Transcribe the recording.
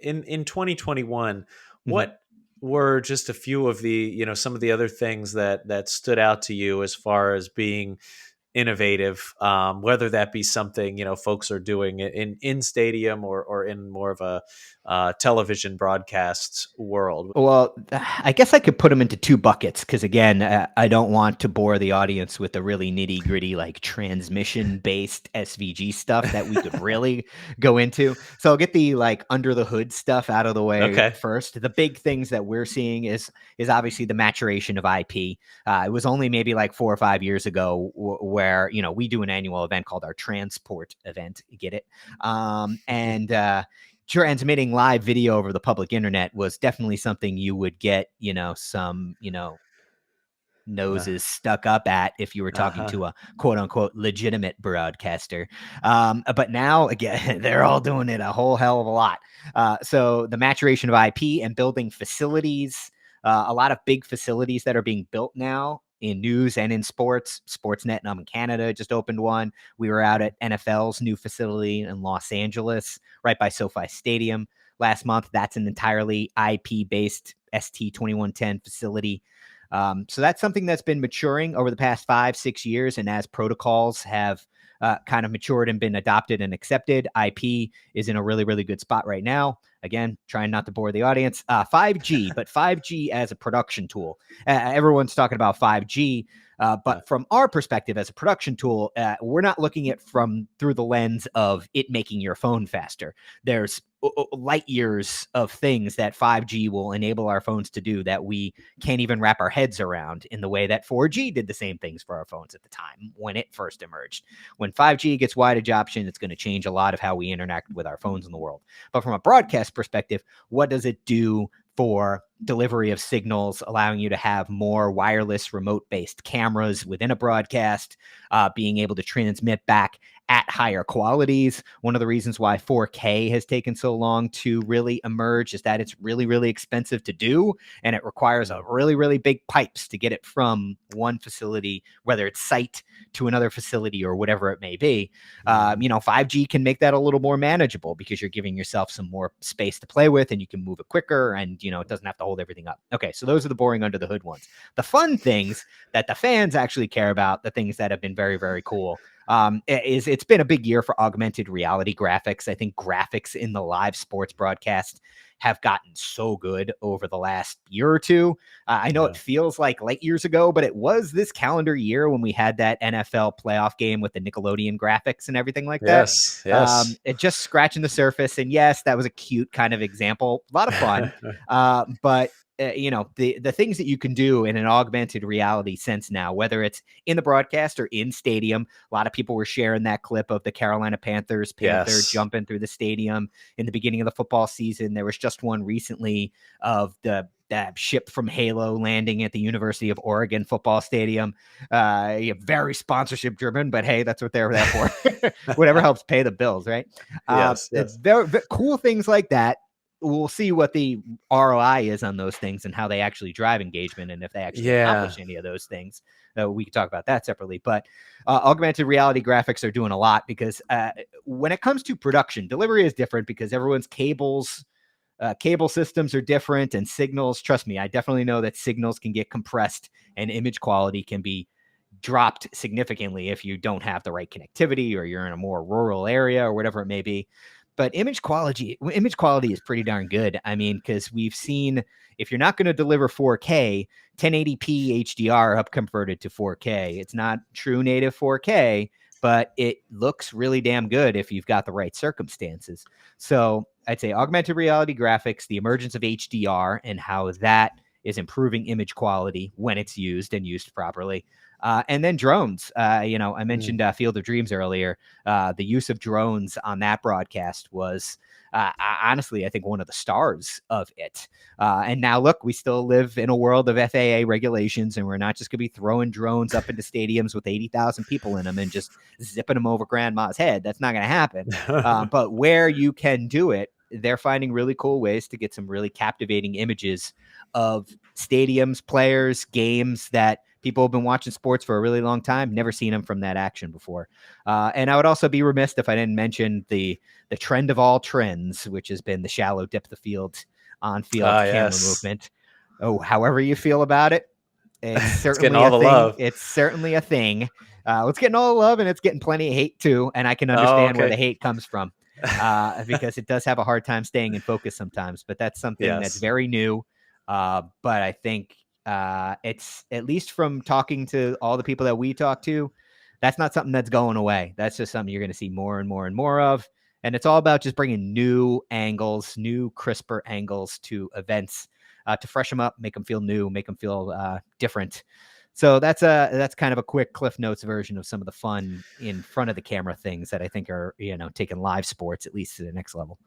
in 2021, Mhm. what were just a few of the, some of the other things that stood out to you as far as being innovative, whether that be something folks are doing in stadium or in more of a television broadcast world. Well, I guess I could put them into two buckets because, again, I don't want to bore the audience with the really nitty gritty, like transmission based SVG stuff that we could really go into. So I'll get the like under the hood stuff out of the way Okay. first. The big things that we're seeing is obviously the maturation of IP. It was only maybe like 4 or 5 years ago where we do an annual event called our transport event. Get it? And transmitting live video over the public internet was definitely something you would get, some, noses stuck up at if you were talking Uh-huh. to a quote unquote legitimate broadcaster. But now, again, they're all doing it a whole hell of a lot. So the maturation of IP and building facilities, a lot of big facilities that are being built now in news and in sports. Sportsnet in Canada just opened one. We were out at NFL's new facility in Los Angeles, right by SoFi Stadium last month. That's an entirely IP-based ST2110 facility. So that's something that's been maturing over the past 5-6 years. And as protocols have kind of matured and been adopted and accepted, IP is in a really, really good spot right now. Again, trying not to bore the audience. 5G, but 5G as a production tool. Everyone's talking about 5G. But from our perspective as a production tool, we're not looking at through the lens of it making your phone faster. There's light years of things that 5G will enable our phones to do that we can't even wrap our heads around, in the way that 4G did the same things for our phones at the time when it first emerged. When 5G gets wide adoption, it's going to change a lot of how we interact with our phones in the world. But from a broadcast perspective, what does it do for delivery of signals, allowing you to have more wireless remote-based cameras within a broadcast, being able to transmit back at higher qualities? One of the reasons why 4K has taken so long to really emerge is that it's really, really expensive to do, and it requires a really, really big pipes to get it from one facility, whether it's site to another facility or whatever it may be. 5G can make that a little more manageable because you're giving yourself some more space to play with and you can move it quicker, and it doesn't have to hold everything up. Okay, so those are the boring under the hood ones. The fun things that the fans actually care about, the things that have been very, very cool, it's been a big year for augmented reality graphics. I think graphics in the live sports broadcast have gotten so good over the last year or two. I know it feels like late years ago, but it was this calendar year when we had that NFL playoff game with the Nickelodeon graphics and everything like that. Yes. It just scratching the surface. And yes, that was a cute kind of example. A lot of fun. But the things that you can do in an augmented reality sense now, whether it's in the broadcast or in stadium. A lot of people were sharing that clip of the Carolina Panther jumping through the stadium in the beginning of the football season. There was just one recently of the ship from Halo landing at the University of Oregon football stadium. Very sponsorship driven, but hey, that's what they're there for. Whatever helps pay the bills, right? Yes. Very cool things like that. We'll see what the ROI is on those things and how they actually drive engagement, and if they actually accomplish any of those things. We can talk about that separately. But augmented reality graphics are doing a lot because when it comes to production, delivery is different because everyone's cable systems are different, and signals. Trust me, I definitely know that signals can get compressed and image quality can be dropped significantly if you don't have the right connectivity or you're in a more rural area or whatever it may be. But image quality is pretty darn good. I mean, because we've seen, if you're not going to deliver 4K, 1080p HDR up converted to 4K. It's not true native 4K, but it looks really damn good if you've got the right circumstances. So I'd say augmented reality graphics, the emergence of HDR and how that is improving image quality when it's used and used properly. And then drones. I mentioned Field of Dreams earlier. The use of drones on that broadcast was honestly, I think, one of the stars of it. And now, look, we still live in a world of FAA regulations, and we're not just going to be throwing drones up into stadiums with 80,000 people in them and just zipping them over grandma's head. That's not going to happen. But where you can do it, they're finding really cool ways to get some really captivating images of stadiums, players, games that People have been watching sports for a really long time, never seen them from that action before. And I would also be remiss if I didn't mention the trend of all trends, which has been the shallow depth of field, on field Ah, camera yes. movement. Oh, however you feel about it, it's It's getting certainly all a the thing. love. It's certainly a thing. It's getting all the love and it's getting plenty of hate too. And I can Oh, understand where the okay. hate comes from, because it does have a hard time staying in focus sometimes. But that's something that's Yes. very new. But I think it's, at least from talking to all the people that we talk to, that's not something that's going away. That's just something you're going to see more and more and more of. And it's all about just bringing new angles, new, crisper angles to events, to fresh them up, make them feel new, make them feel different. So that's kind of a quick Cliff Notes version of some of the fun in front of the camera things that I think are, taking live sports at least to the next level.